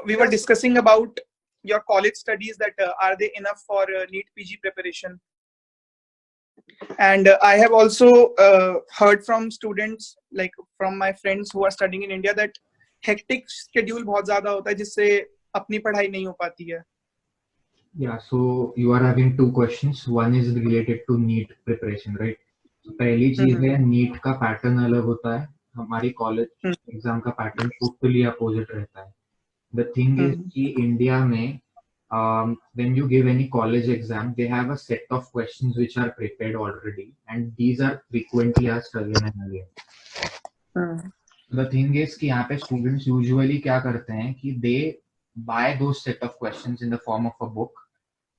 we were discussing about your college studies, that are they enough for NEET PG preparation? And I have also heard from students, like from my friends who are studying in India, that hectic schedule बहुत ज़्यादा होता है जिससे अपनी पढ़ाई नहीं हो पाती है. Yeah, so you are having two questions. One is related to NEET preparation, right? So पहली चीज है NEET का पैटर्न अलग होता है, हमारी कॉलेज एग्जाम का पैटर्न टोटली अपोजिट रहता है. The thing is कि इंडिया में when you give any college exam, they have a set of questions which are prepared already, and these are frequently asked again and again. The thing is कि यहाँ पे students usually क्या करते हैं कि they buy those set of questions in the form of a book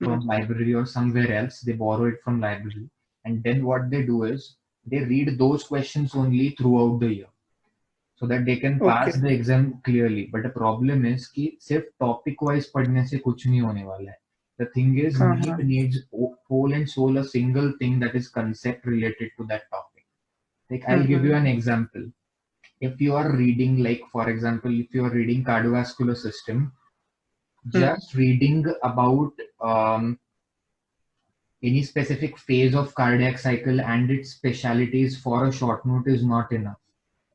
from library or somewhere else. They borrow it from library, and then what they do is they read those questions only throughout the year, so that they can pass the exam clearly. But the problem is कि सिर्फ topic wise पढ़ने से कुछ नहीं होने वाला है. The thing is, NEET needs whole and soul a single thing, that is concept related to that topic. Like I'll give you an example. If you are reading, like for example, if you are reading cardiovascular system, just reading about any specific phase of cardiac cycle and its specialities for a short note is not enough.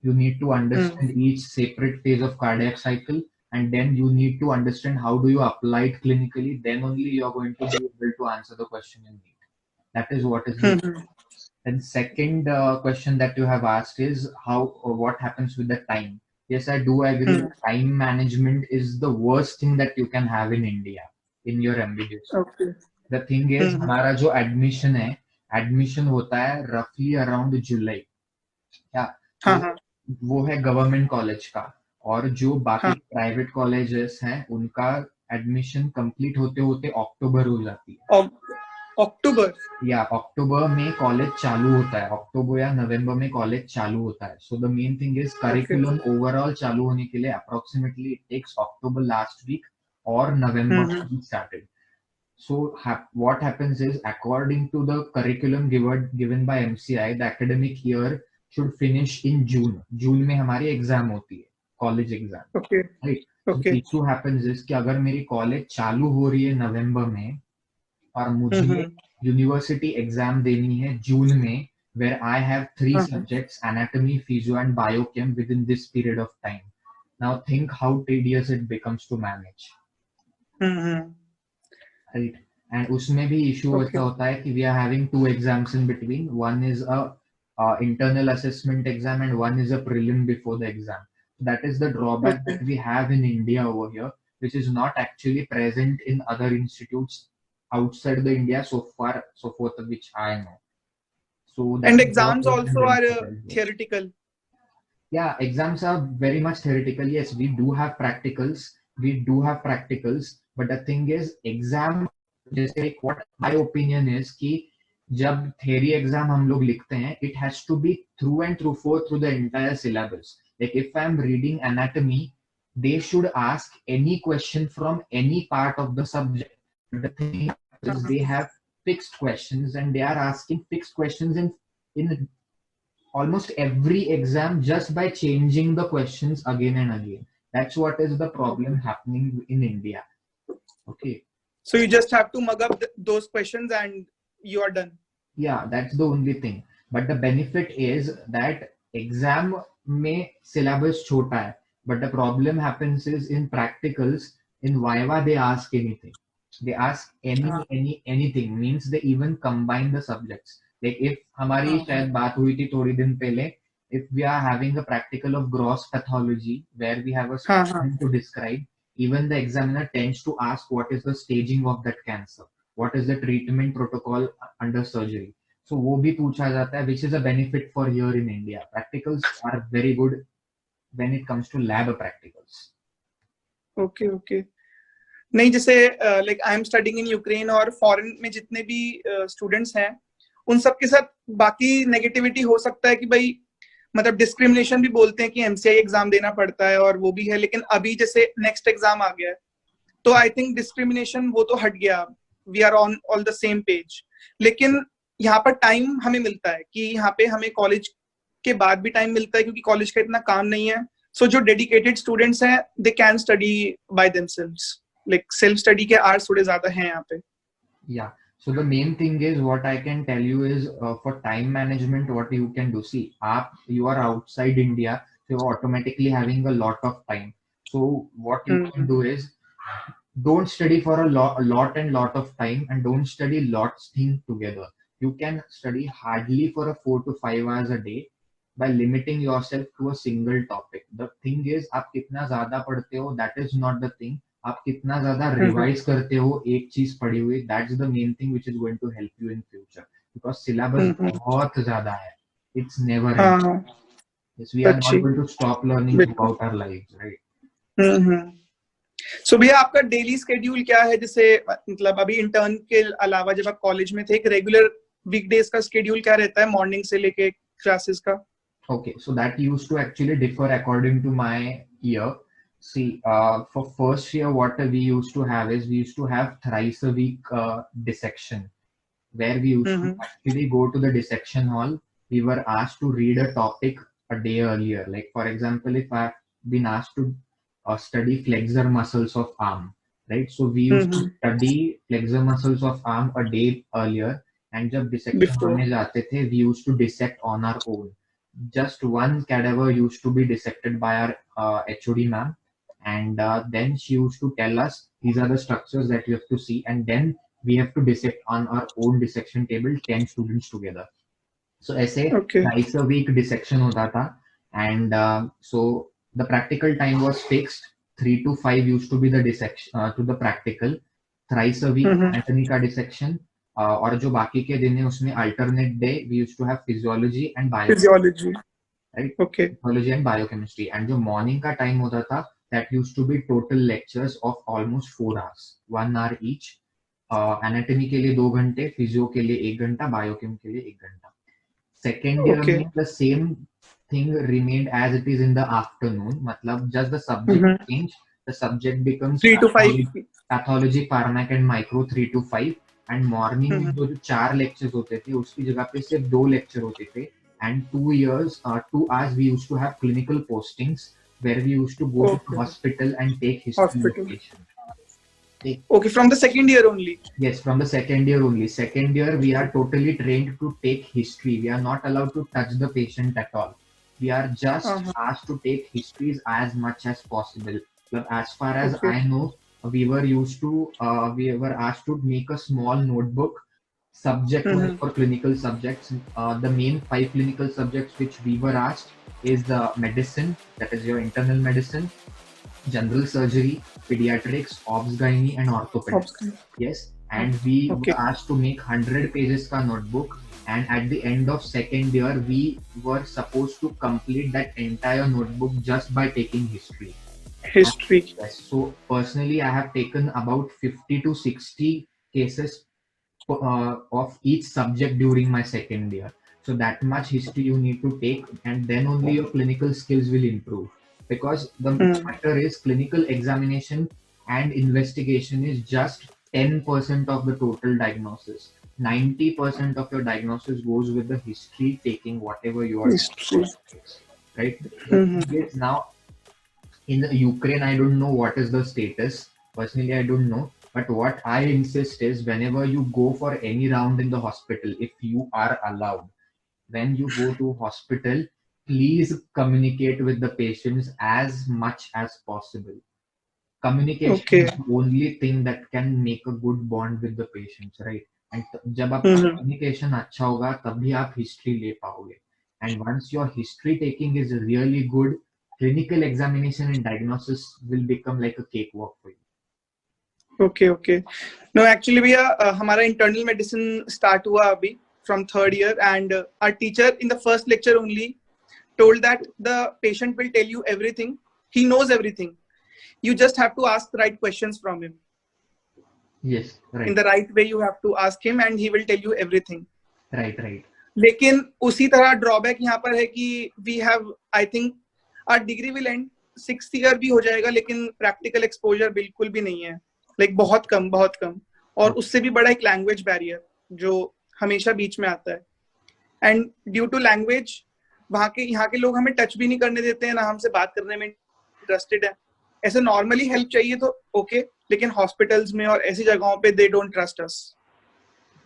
You need to understand each separate phase of cardiac cycle, and then you need to understand how do you apply it clinically. Then only you are going to be able to answer the question in NEET. That is what is needed. And second question that you have asked is how or what happens with the time. Yes, I do agree. Time management is the worst thing that you can have in India in your MBBS. The thing is, हमारा जो admission है, admission होता है roughly around July. Yeah. वो है government college का, और जो बाकी प्राइवेट कॉलेजेस हैं उनका एडमिशन कंप्लीट होते होते अक्टूबर हो जाती है. अक्टूबर या अक्टूबर में कॉलेज चालू होता है, अक्टूबर या नवंबर में कॉलेज चालू होता है. So the main thing is curriculum overall चालू होने के लिए approximately it takes October last week और November started. So what happens is, according to the curriculum given by MCI, the academic year should finish in June. June में हमारी exam होती है, college exam. Right. So issue happens is कि अगर मेरी college चालू हो रही है नवंबर में और मुझे यूनिवर्सिटी एग्जाम देनी है जून में, where I have 3 subjects, anatomy, physio and biochem, within this period of time. Now think how tedious it becomes to manage. Right. And उसमें भी issue ऐसा होता है कि we are having 2 exams in between. One is a internal assessment exam and one is a prelim before the exam. That is the drawback that we have in India over here, which is not actually present in other institutes outside the India so forth, which I know. So and exams also are theoretical. Yeah, exams are very much theoretical. Yes, we do have practicals. But the thing is, exam, जैसे what my opinion is कि जब theory exam हम लोग लिखते हैं, it has to be through and through the entire syllabus. Like if I'm reading anatomy, they should ask any question from any part of the subject. But the thing is, they have fixed questions, and they are asking fixed questions in almost every exam just by changing the questions again and again. That's what is the problem happening in India. Okay. So you just have to mug up those questions and you are done. Yeah, that's the only thing. But the benefit is that exam में syllabus छोटा है. But the problem happens is in practicals, in Viva they ask anything. They ask anything, means they even combine the subjects. Like if हमारी शायद बात हुई थी थोड़ी दिन पहले, if we are having a practical of gross pathology where we have a specimen to describe, even the examiner tends to ask what is the staging of that cancer, what is the treatment protocol under surgery. So वो भी पूछा जाता है, which is a benefit for here in India. Practicals are very good when it comes to lab practicals. Okay. नहीं, जैसे like I am studying in Ukraine और foreign में जितने भी स्टूडेंट्स हैं, उन सब के साथ बाकी नेगेटिविटी हो सकता है कि भाई मतलब डिस्क्रिमिनेशन भी बोलते हैं कि MCI एग्जाम देना पड़ता है और वो भी है, लेकिन अभी जैसे नेक्स्ट एग्जाम आ गया है तो आई थिंक डिस्क्रिमिनेशन वो तो हट गया, we are on all the same page. लेकिन यहाँ पर टाइम हमें मिलता है कि यहाँ पे हमें कॉलेज के बाद भी टाइम मिलता है क्योंकि कॉलेज का इतना काम नहीं है, सो जो डेडिकेटेड स्टूडेंट्स हैं they can study by themselves, like self study के आवर्स थोड़े ज्यादा हैं यहाँ पे. Yeah. So the main thing is what I can tell you is for time management, what you can do. See, you are outside India, so you're automatically having a lot of time. So what you can do is don't study for a lot of time, and don't study lots things together. You can study hardly for a 4 to 5 hours a day by limiting yourself to a single topic. The thing is, आप कितना ज़्यादा पढ़ते हो, that is not the thing. आप कितना ज़्यादा revise करते हो एक चीज पढ़ी हुई, that's the main thing which is going to help you in future, because syllabus बहुत ज्यादा है. It's never end. Yes, we are not going to stop learning throughout our lives, right? So भैया आपका डेली स्केड्यूल क्या है? जैसे मतलब अभी इंटर्न के अलावा जब आप कॉलेज में थे, एक रेगुलर वीकडेज का स्केड्यूल क्या रहता है मॉर्निंग से लेके क्लासेस का? Okay, so that used to actually differ according to my year. See, for first year, what we used to have is we used to have thrice a week dissection, where we used to actually go to the dissection hall. We were asked to read a topic a day earlier. Like for example, if I've been asked to study flexor muscles of arm, right? So we used to study flexor muscles of arm a day earlier, and जब dissection होने जाते थे, we used to dissect on our own. Just one cadaver used to be dissected by our HOD ma'am, and then she used to tell us these are the structures that you have to see, and then we have to dissect on our own dissection table 10 students together. So ऐसे twice a week dissection होता था, and so the practical time was fixed. 3 to 5 used to be the dissection to the practical. Thrice a week anatomy का dissection. और जो बाकी के दिन है उसमें alternate day we used to have physiology and physiology, right? Okay. Physiology and biochemistry. And जो morning का time होता था, that used to be total lectures of almost 4 hours, 1 hour each. Anatomy के लिए 2 घंटे, physio के लिए 1 घंटा, biochem के लिए 1 घंटा. Second year में the same thing remained as it is in the afternoon. मतलब just the subject changed. The subject becomes 3 to 5 pathology, pharmac and micro 3 to 5. And morning में जो 4 लेक्चर्स होते थे उसकी जगह पे सिर्फ 2 लेक्चर होते थे. And 2 hours we used to have clinical postings where we used to go to the hospital and take history of patient. Okay, from the second year only? Yes, from the second year only. Second year we are totally trained to take history. We are not allowed to touch the patient at all. We are just asked to take histories as much as possible. But as far as I know, we were asked to make a small notebook subject for clinical subjects. The main 5 clinical subjects which we were asked is the medicine, that is your internal medicine, general surgery, pediatrics, obs-gynae and orthopedics. Yes, and we were asked to make 100 pages ka notebook, and at the end of second year we were supposed to complete that entire notebook just by taking history. Yes. So personally I have taken about 50 to 60 cases of each subject during my second year. So that much history you need to take, and then only your clinical skills will improve, because the matter is clinical examination and investigation is just 10% of the total diagnosis. 90% of your diagnosis goes with the history taking, whatever you are doing, right? Now in the Ukraine, I don't know what is the status. Personally, I don't know. But what I insist is whenever you go for any round in the hospital, if you are allowed, when you go to hospital, please communicate with the patients as much as possible. Communication is the only thing that can make a good bond with the patients, right? And जब आपका communication अच्छा होगा, तभी आप history ले पाओगे. And once your history taking is really good, clinical examination and diagnosis will become like a cakewalk for you. Okay. No, actually भैया हमारा internal medicine start हुआ अभी from third year, and our teacher in the first lecture only told that the patient will tell you everything. He knows everything. You just have to ask the right questions from him. Yes, right. In the right way you have to ask him, and he will tell you everything. Right. लेकिन उसी तरह drawback यहाँ पर है कि we have, I think our degree will end 6th year भी हो जाएगा, लेकिन practical exposure बिल्कुल भी नहीं है. Like बहुत कम. और उससे भी बड़ा एक language barrier जो हमेशा बीच में आता है. And due to language, वहां के यहाँ के लोग हमें टच भी नहीं करने देते हैं, ना हमसे बात करने में इंटरेस्टेड है। ऐसे नॉर्मली हेल्प चाहिए तो ओके, लेकिन हॉस्पिटल्स में और ऐसी जगहों पे they don't trust us.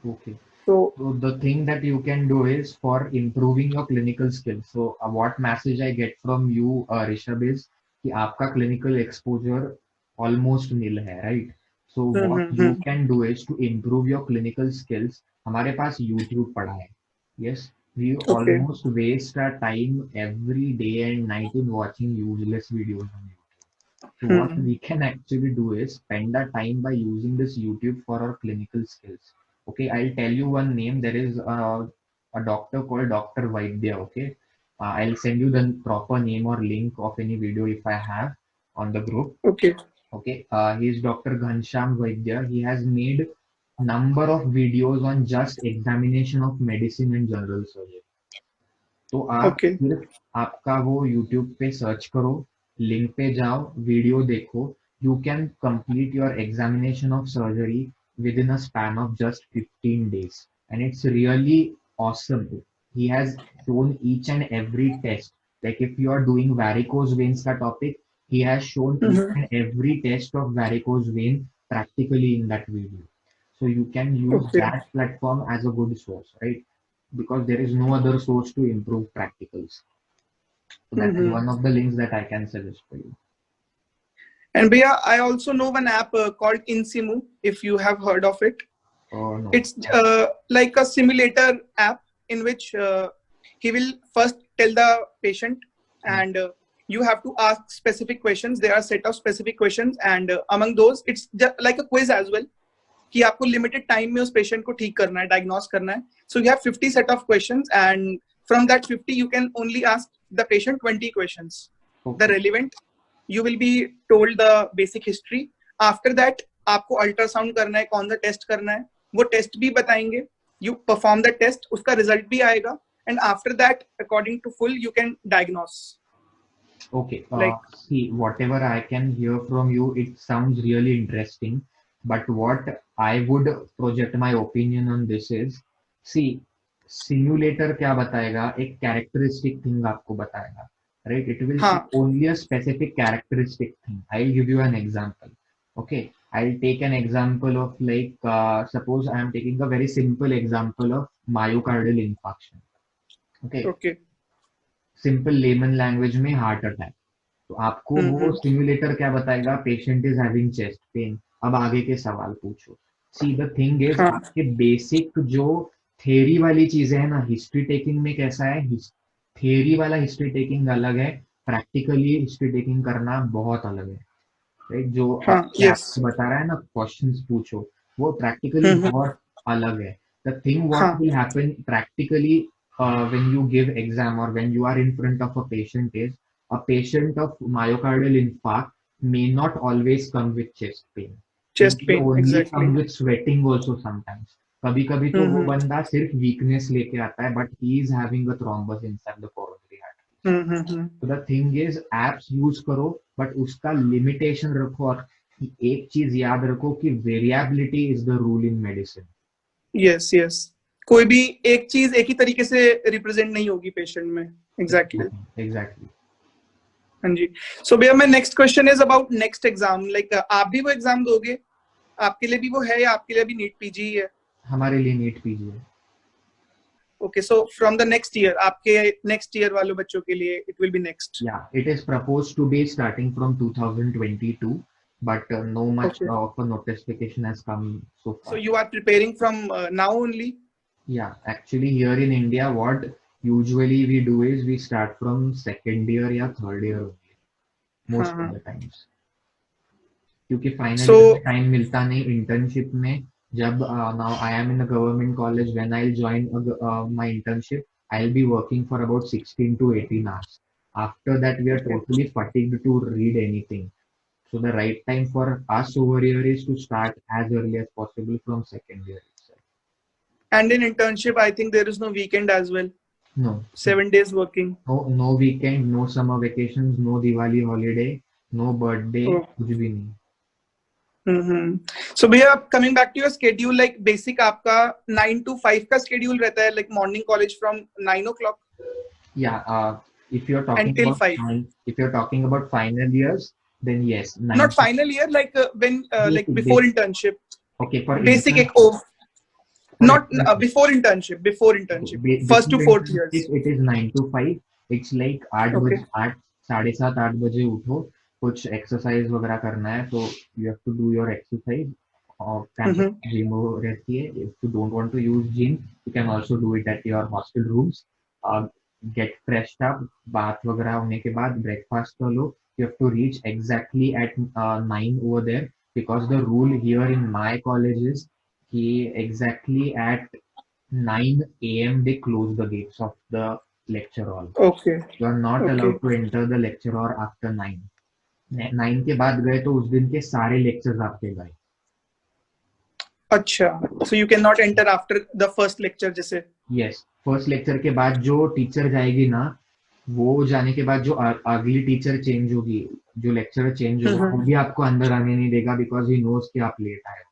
Okay. तो So the thing that you can do is for improving your clinical skills. So what message I get from you, Rishabh, is कि आपका clinical exposure almost nil है, right? So what you hmm. can do is to improve your clinical skills. हमारे पास YouTube पड़ा है. Yes, we okay. almost waste our time every day and night in watching useless videos on YouTube. So what we can actually do is spend our time by using this YouTube for our clinical skills. Okay, I'll tell you one name. There is a doctor called Dr. Vaidya. Okay, I'll send you the proper name or link of any video if I have on the group. Okay. Okay, he is Dr. Ghansham Vaidya. He has made number of videos on just examination of medicine and general surgery. तो आप okay. सिर्फ आपका वो YouTube पे search करो, link पे जाओ, video देखो, you can complete your examination of surgery with in a span of just 15 days and it's really awesome. He has shown each and every test, like if you are doing varicose veins का topic, he has shown each and every test of varicose vein practically in that video. So you can use okay. that platform as a good source, right? Because there is no other source to improve practicals. So that is one of the links that I can suggest for you. And Bhaiya, I also know one app called Insimu, if you have heard of it. Oh no. It's like a simulator app in which he will first tell the patient, and you have to ask specific questions. There are set of specific questions, and among those, it's just like a quiz as well. कि आपको limited time में उस patient को ठीक करना है, diagnose करना है. So you have 50 set of questions and from that 50 you can only ask the patient 20 questions. The relevant, you will be told the basic history. After that आपको ultrasound करना है, कौन सा टेस्ट करना है, वो टेस्ट भी बताएंगे. You perform the test, उसका रिजल्ट भी आएगा, and after that according to full you can diagnose. Okay. See, whatever I can hear from you, it sounds really interesting. But what I would project my opinion on this is, see, simulator क्या बताएगा, एक characteristic thing आपको बताएगा, right? It will see only a specific characteristic thing. I'll give you an example. Okay, I'll take an example of like suppose I am taking a very simple example of myocardial infarction. Okay. Simple layman language में heart attack. तो आपको वो simulator क्या बताएगा, patient is having chest pain. अब आगे के सवाल पूछो. सी द थिंग इज, आपके बेसिक जो थ्योरी वाली चीजें है ना, हिस्ट्री टेकिंग में कैसा है, थ्योरी वाला हिस्ट्री टेकिंग अलग है, प्रैक्टिकली हिस्ट्री टेकिंग करना बहुत अलग है, राइट? जो आपको बता रहा है ना, क्वेश्चंस पूछो, वो प्रैक्टिकली बहुत अलग है. The thing what will happen practically when you give exam or when you are in front of a patient is, a patient of myocardial infarct may not always come with chest pain. Chest pain only exactly. Come with sweating also sometimes. कभी कभी तो वो बंदा सिर्फ weakness लेके आता है, but he is having a thrombus inside the coronary artery. So the thing is, apps use करो, but उसका limitation रखो, और एक चीज याद रखो कि variability is the rule in medicine. Yes, yes. कोई भी एक चीज एक ही तरीके से रिप्रेजेंट नहीं होगी पेशेंट में. एग्जैक्टली. हाँ जी. सो भैया, मैं next question is about next exam. Like आप भी वो एग्जाम दोगे? आपके लिए भी वो है या आपके लिए भी नीट पीजी है? हमारे लिए नीट पीजी है. Okay, so from the next year, आपके नेक्स्ट ईयर वाले बच्चों के लिए it will be next. Yeah, it is proposed to be starting from 2022. But no much of a notification has come so far. So you are preparing from now only? Yeah, actually here in India, what usually we do is we start from second year या third year only, most of the times. क्योंकि finally time मिलता नहीं internship में. जब now I am in a government college, when I'll join my internship, I'll be working for about 16 to 18 hours. After that, we are totally fatigued to read anything. So the right time for us over here is to start as early as possible from second year. And in internship, I think there is no weekend as well. No. 7 days working. No weekend, no summer vacations, no Diwali holiday, no birthday, कुछ भी नहीं. So भैया, coming back to your schedule, like basic आपका 9 to 5 का schedule रहता है, like morning college from 9 o'clock. Yeah, if you're talking until about 5? final years, then yes, Not 9 to final year, like when like basic, before basic. internship. Okay, for Basic ek internship, for not internship. before internship, before Okay, internship, first to before fourth years. internship, it is 9 to 5. It's like 8 बजे, Okay. 8 7:30 8 बजे उठो, कुछ exercise वगैरह करना है, तो you have to do your exercise. और campus Mm-hmm. Gym रहती है. If you don't want to use gym, you can also do it at your hostel rooms. Get freshed up, bath वगैरह होने के बाद breakfast कर लो. You have to reach exactly at 9 over there, because the rule here in my college is कि exactly at 9 a.m. they close the gates of the lecture hall. Okay. You are not Okay. allowed to enter the lecture hall after 9. 9 के बाद गए तो उस दिन के सारे lectures आपके गए. अच्छा, so you cannot enter after the first lecture जैसे. Yes, फर्स्ट लेक्चर के बाद जो टीचर जाएगी ना, वो जाने के बाद जो अगली टीचर चेंज होगी, जो लेक्चर चेंज होगा, वो भी आपको अंदर आने नहीं देगा, बिकॉज ही नोज कि आप लेट आए.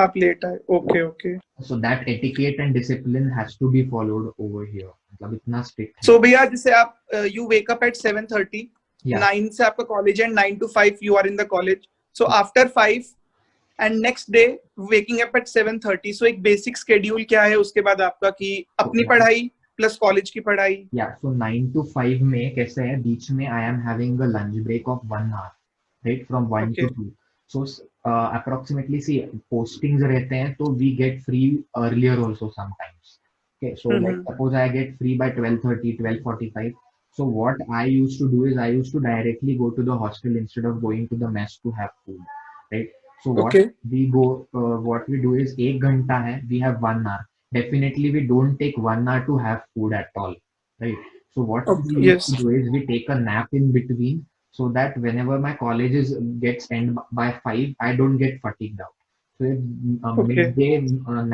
आप लेट आए. Okay okay. So that etiquette and discipline has to be followed over here. मतलब इतना strict है. So भैया जैसे आप you wake up at 7:30. Yeah. 9 से आपका कॉलेज है, 9 to 5 you are in the college. So after 5 and next day waking up at 7:30. So एक basic schedule क्या है उसके बाद आपका, कि अपनी पढ़ाई प्लस कॉलेज की पढ़ाई. Yeah, so 9 to 5 में कैसे है, बीच में I am having a lunch break of 1 hour, right, from 1 Okay. to 2. So approximately, see, postings रहते हैं, तो we get free earlier also sometimes. Okay, so like suppose I get free by 12:30, 12:45. So what I used to do is I used to directly go to the hostel instead of going to the mess to have food, right? So Okay. what we do is 1 घंटा है, we have 1 hour. Definitely we don't take 1 hour to have food at all, right? So what we used Yes. to do is we take a nap in between, so that whenever my colleges gets end by 5, I don't get fatigued out. So Okay. midday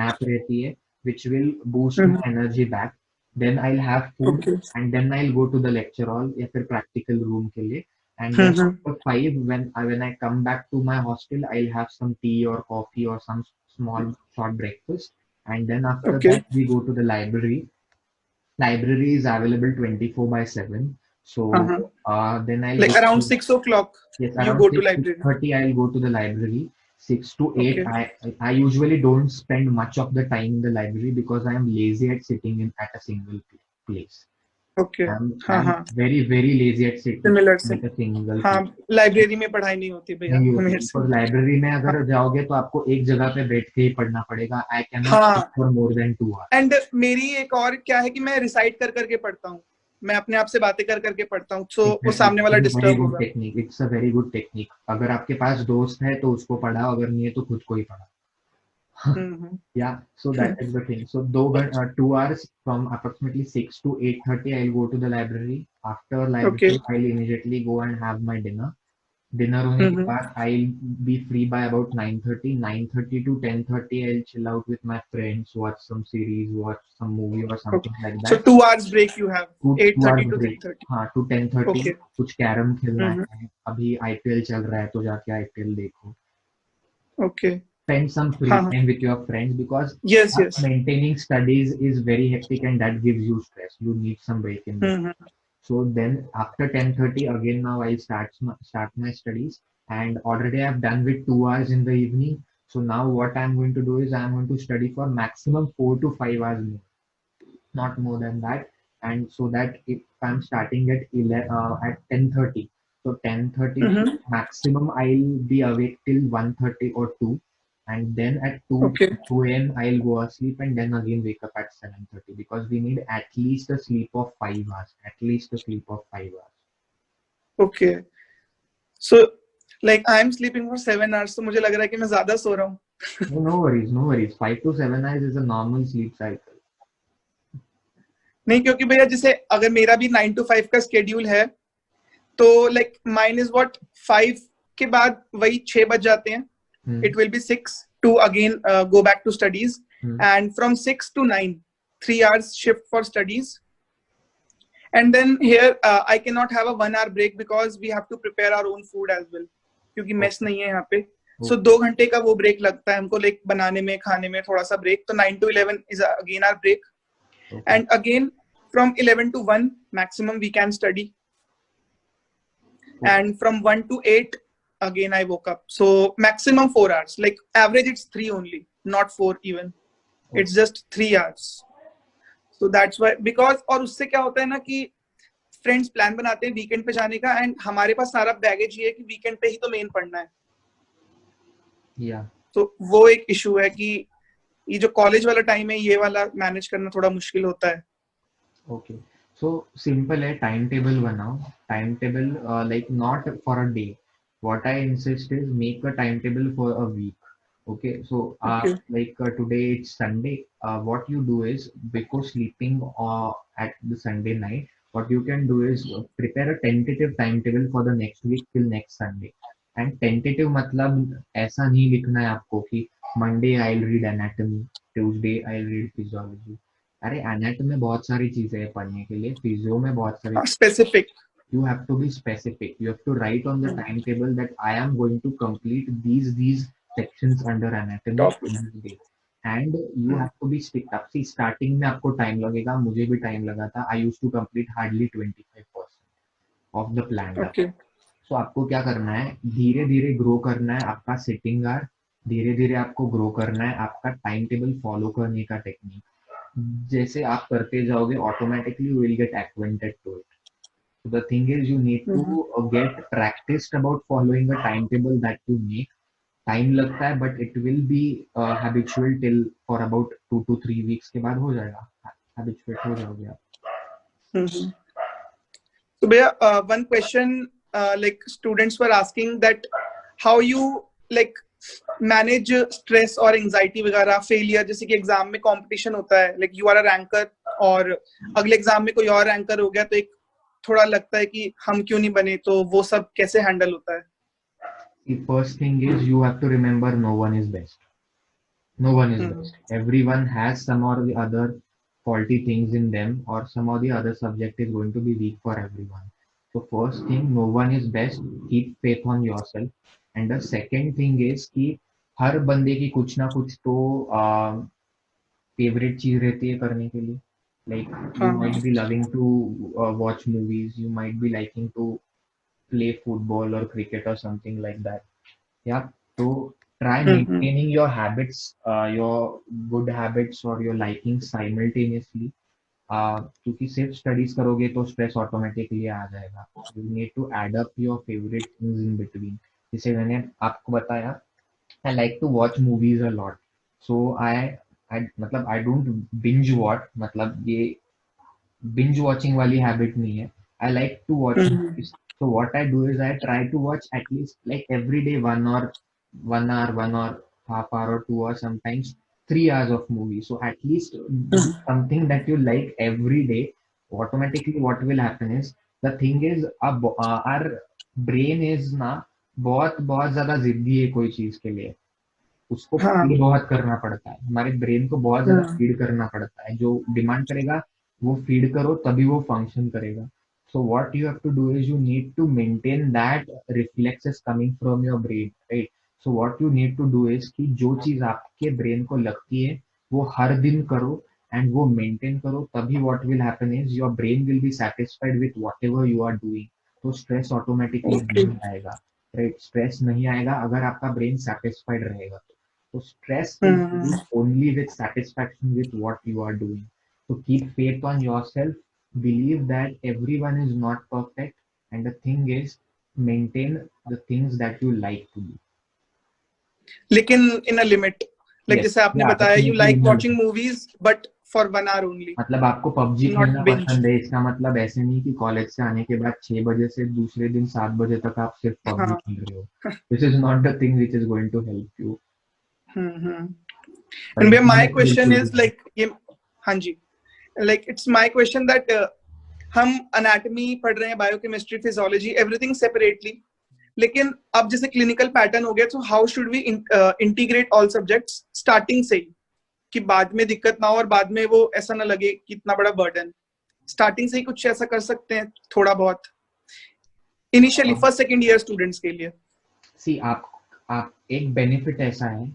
nap रहती है, which will boost my energy back. Then I'll have food, Okay. and then I'll go to the lecture hall या फिर practical room के लिए. And then after 5, when I come back to my hostel, I'll have some tea or coffee or some small short breakfast. And then after Okay. that, we go to the library. Library is available 24/7. So then I'll Like go around to, 6 o'clock yes, you around go to 6, library. 6:30 I'll go to the library. 6 to 8, Okay. I usually don't spend much of the time in the library because I am lazy at sitting in at a single place. Okay. I'm very very lazy at sitting Similar से. at a single हाँ, place. Library में पढ़ाई नहीं होती भैया नहीं होती, मेरे से. और लाइब्रेरी में अगर जाओगे तो आपको एक जगह पे बैठ के ही पढ़ना पड़ेगा. आई कैन नॉट हाँ. Sit for more than 2 hours. And मेरी एक और क्या है कि मैं रिसाइट कर करके पढ़ता हूँ, मैं अपने आप से बातें कर करके पढ़ता हूँ, सो वो सामने वाला डिस्टर्ब होगा. Technique, it's a very good technique. अगर आपके पास दोस्त है तो उसको पढ़ाओ, अगर नहीं है तो खुद को ही पढ़ाओ. Yeah, so that is the thing. So 2 hours from approximately 6 to 8:30 I'll go to the library. After library, Okay. I'll immediately go and have my dinner. Dinner होने के बाद I'll be free by about 9:30. 9:30 to 10:30 I'll chill out with my friends, watch some series, watch some movie or something like So that. 2 hours break you have. 2 8:30 hours to break. 10:30. हाँ, to 10:30. Okay. कुछ carrom खेलना है, अभी IPL चल रहा है तो जाके IPL देखो. Okay. Spend some free time with your friends, because Yes. maintaining studies is very hectic and that gives you stress. You need some break in between. So then after 10:30 again, now I'll start my studies, and already I've done with 2 hours in the evening. So now what I'm going to do is I'm going to study for maximum 4 to 5 hours more, not more than that. And so that if I'm starting at 10:30, so 10:30 maximum I'll be awake till 1:30 or 2, and then at 2 Okay. 2 a.m. I'll go asleep and then again wake up at 7:30, because we need at least a sleep of 5 hours. At least a sleep of 5 hours. Okay. So like I'm sleeping for 7 hours, तो मुझे लग रहा है कि मैं ज्यादा सो रहा हूँ. No worries. 5 to 7 hours is a normal sleep cycle. नहीं, क्योंकि भैया जैसे अगर मेरा भी 9 to 5 का स्केड्यूल है, तो लाइक माइन इज व्हाट 5 के बाद वही 6 बज जाते हैं. It will be 6 to again go back to studies, and from 6 to 9 3 hours shift for studies, and then here I cannot have a 1 hour break because we have to prepare our own food as well, क्योंकि mess नहीं है यहाँ पे. So 2 घंटे का वो break लगता है हमको, लाइक बनाने में खाने में थोड़ा सा ब्रेक. तो 9 to 11 is again our break, and again from 11 to 1 maximum we can study, and from 1 to 8 again I woke up. So maximum 4 hours, like average it's 3 only, not 4 even. It's just 3 hours. So that's why, because और उससे क्या होता है ना कि friends plan बनाते हैं weekend पे जाने का, एंड हमारे पास सारा बैगेज ये है कि वीकेंड पे ही तो मेन पढ़ना है. तो वो एक इशू है कि ये जो कॉलेज वाला टाइम है ये वाला मैनेज करना थोड़ा मुश्किल होता है. ओके, सो सिंपल है, टाइम टेबल बनाओ. Time table like not for a day. What I insist is make a time table for a week. Okay, so like today it's Sunday. What you do is, before sleeping at the Sunday night, what you can do is prepare a tentative timetable for the next week till next Sunday. And tentative मतलब ऐसा नहीं लिखना है आपको कि Monday I'll read anatomy, Tuesday I'll read physiology. अरे anatomy में बहुत सारी चीजें हैं पढ़ने के लिए, physio में बहुत सारी. Specific. You have to be specific. You have to write on the timetable that I am going to complete these sections under anatomy this day, and you have to be strict up. See, starting में आपको time लगेगा, मुझे भी time लगा था. I used to complete hardly 25% of the plan. Okay. So आपको क्या करना है, धीरे धीरे ग्रो करना है आपका सिटिंग आवर, धीरे धीरे आपको ग्रो करना है आपका टाइम टेबल फॉलो करने का टेक्निक. जैसे आप करते जाओगे automatically you will get acquainted to it. The thing is, you need to get practiced about following a timetable that you make. Time लगता है, but it will be habitual till for about 2 to 3 weeks के बाद हो जाएगा, habituate हो जाओगे आप. So भैया, one question, like students were asking that how you like manage stress और anxiety वगैरह, failure, जैसे कि एग्जाम में competition होता है, like you are a ranker और अगले एग्जाम में कोई और रैंकर हो गया तो एक थोड़ा लगता है कि हम क्यों नहीं बने, तो वो सब कैसे हैंडल होता है? The first thing is you have to remember no one is best. No one is best. Everyone has some or the other faulty things in them, or some or the other subject is going to be weak for everyone. So first thing, no one is best. Keep faith on yourself. And the second thing is कि हर बंदे की कुछ ना कुछ तो favourite चीज रहती है करने के लिए. Like you might be loving to watch movies, you might be liking to play football or cricket or something like that. Yeah, so try maintaining your habits, your good habits or your likings simultaneously. क्योंकि सिर्फ studies करोगे तो stress automatically आ जाएगा. You need to add up your favourite things in between. जैसे मैंने आपको बताया, I like to watch movies a lot. So I मतलब आई डोंट बिंज वॉच, मतलब ये बिंज वॉचिंग वाली हैबिट नहीं है. I like to watch movies. So what I do is I try to watch at least like every day 1 hour, half hour or 2 hours, sometimes 3 hours of movie. So at least do something that you like every day. Automatically what will happen is, the thing is our brain is ना बहुत ज्यादा जिद्दी है कोई चीज के लिए. उसको फीड बहुत करना पड़ता है, हमारे ब्रेन को बहुत ज्यादा फीड करना पड़ता है. जो डिमांड करेगा वो फीड करो तभी वो फंक्शन करेगा. So what you have to do is you need to maintain that reflexes coming from your brain, right? So what you need to do is कि जो चीज आपके ब्रेन को लगती है वो हर दिन करो and वो maintain करो, तभी what will happen is your brain will be satisfied with whatever you are doing. तो stress automatically नहीं आएगा, right? Stress नहीं आएगा अगर आपका brain satisfied रहेगा. तो stress is only with satisfaction with what you are doing. So keep faith on yourself. Believe that everyone is not perfect, and the thing is maintain the things that you like to do, लेकिन in a limit. Like जैसे आपने बताया you like watching movies but for 1 hour only. मतलब आपको PUBG खेलना पसंद है, इसका मतलब ऐसे नहीं कि कॉलेज से आने के बाद 6 बजे से दूसरे दिन 7 बजे तक आप सिर्फ PUBG खेल रहे हो. This is not the thing which is going to help you. And my question is like ये, हाँ जी, like it's my question that हम anatomy पढ़ रहे हैं, बायोकेमिस्ट्री, फिजियोलॉजी, एवरीथिंग सेपरेटली, लेकिन अब जैसे क्लिनिकल पैटर्न हो गया, तो how should we integrate all subjects starting से ही, कि बाद में दिक्कत ना हो और बाद में वो ऐसा ना लगे कि इतना बड़ा बर्डन. स्टार्टिंग से ही कुछ ऐसा कर सकते हैं थोड़ा बहुत initially first second year students के लिए? सी आप एक बेनिफिट ऐसा है,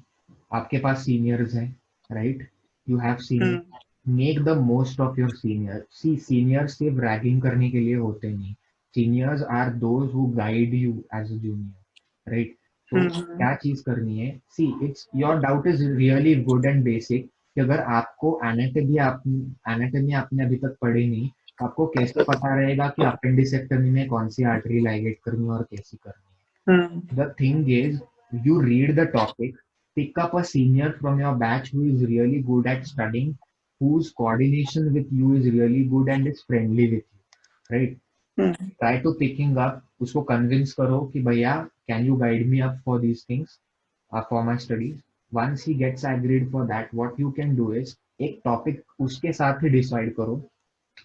आपके पास सीनियर्स हैं, right? You have senior. Make the most of your senior. See seniors सिर्फ रैगिंग करने के लिए होते नहीं. Seniors are those who guide you as a junior, right? तो क्या चीज करनी है, see it's your doubt is really good and basic, कि अगर आपको एनाटॉमी आपने अभी तक पढ़ी नहीं, तो आपको कैसे पता रहेगा कि अपेंडिसेक्टमी में कौन सी आर्टरी लाइगेट करनी है और कैसी करनी है. The thing is, you read the topic, pick up a senior from your batch who is really good at studying, whose coordination with you is really good and is friendly with you, right? Try to picking up, उसको convince करो कि भैया can you guide me up for these things, for my studies. Once he gets agreed for that, what you can do is एक topic उसके साथ ही decide करो,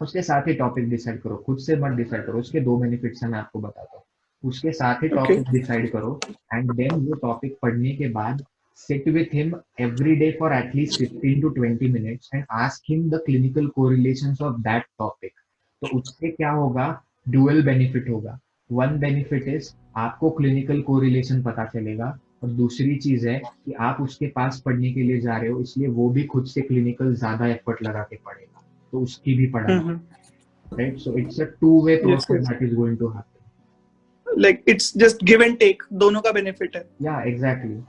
उसके साथ ही टॉपिक डिसाइड करो, खुद से मत डिसाइड करो. उसके 2 बेनिफिट्स है, मैं आपको बताता हूँ. उसके साथ ही टॉपिक डिसाइड करो, एंड देन वो टॉपिक पढ़ने के बाद sit with him every day for at least 15 to 20 minutes and ask him the clinical correlations of that topic. तो उससे क्या होगा, ड्यूअल बेनिफिट होगा. वन बेनिफिट इज आपको क्लिनिकल कोरिलेशन पता चलेगा, और दूसरी चीज है कि आप उसके पास पढ़ने के लिए जा रहे हो, इसलिए वो भी खुद से क्लिनिकल ज्यादा एफर्ट लगा के पढ़ेगा, तो उसकी भी पढ़ाई, right? So it's a two way process that is going to happen. Like it's just give and take, दोनों का बेनिफिट है. या एग्जैक्टली.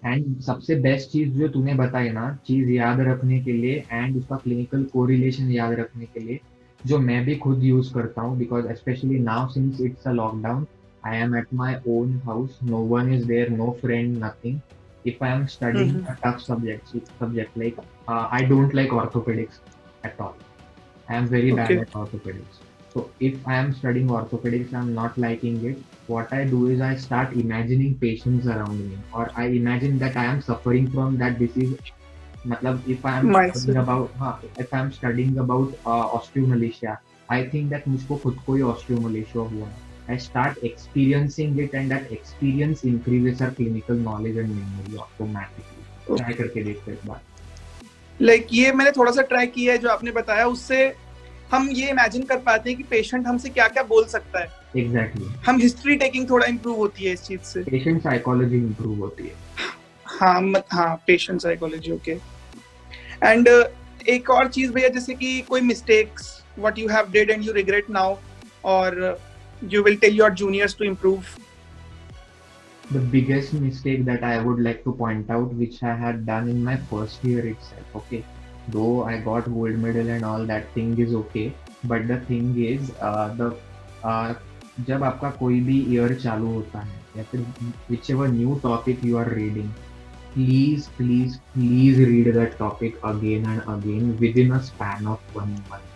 एंड सबसे बेस्ट चीज जो तूने बताई ना, चीज याद रखने के लिए एंड उसका क्लिनिकल कोरिलेशन याद रखने के लिए, जो मैं भी खुद यूज करता हूँ, because specially now since it's a lockdown, I am at my own house, no one is there, no friend, nothing. If I am studying a tough subject like I don't like orthopedics at all. I am very bad at orthopedics. So if I am studying orthopedics, I am not liking it. What I do is I start imagining patients around me, or I imagine that I am suffering from that disease. मतलब if I am studying about osteomalacia, I think that मुझको खुद को ही osteomalacia हुआ है. I start experiencing it, and that experience increases our clinical knowledge and memory automatically. Try करके देखते एक बार. Like ये मैंने थोड़ा सा ट्राई किया है, जो आपने बताया उससे हम ये इमेजिन कर पाते हैं कि पेशेंट हमसे क्या क्या बोल सकता है. Exactly. हम हिस्ट्री टेकिंग थोड़ा इम्प्रूव होती है इस चीज से. पेशेंट साइकोलॉजी इम्प्रूव होती है. हाँ पेशेंट साइकोलॉजी. ओके. एंड एक और चीज भैया, जैसे कि कोई mistakes what you have did and you regret now, और you will tell your juniors to improve. The biggest mistake that I would like to point out, which I had done in my first year itself, okay, though I got gold medal and all that thing is okay, but the thing is जब आपका कोई भी year चालू होता है, या फिर whichever new topic you are reading, please read that topic again and again within a span of 1 month.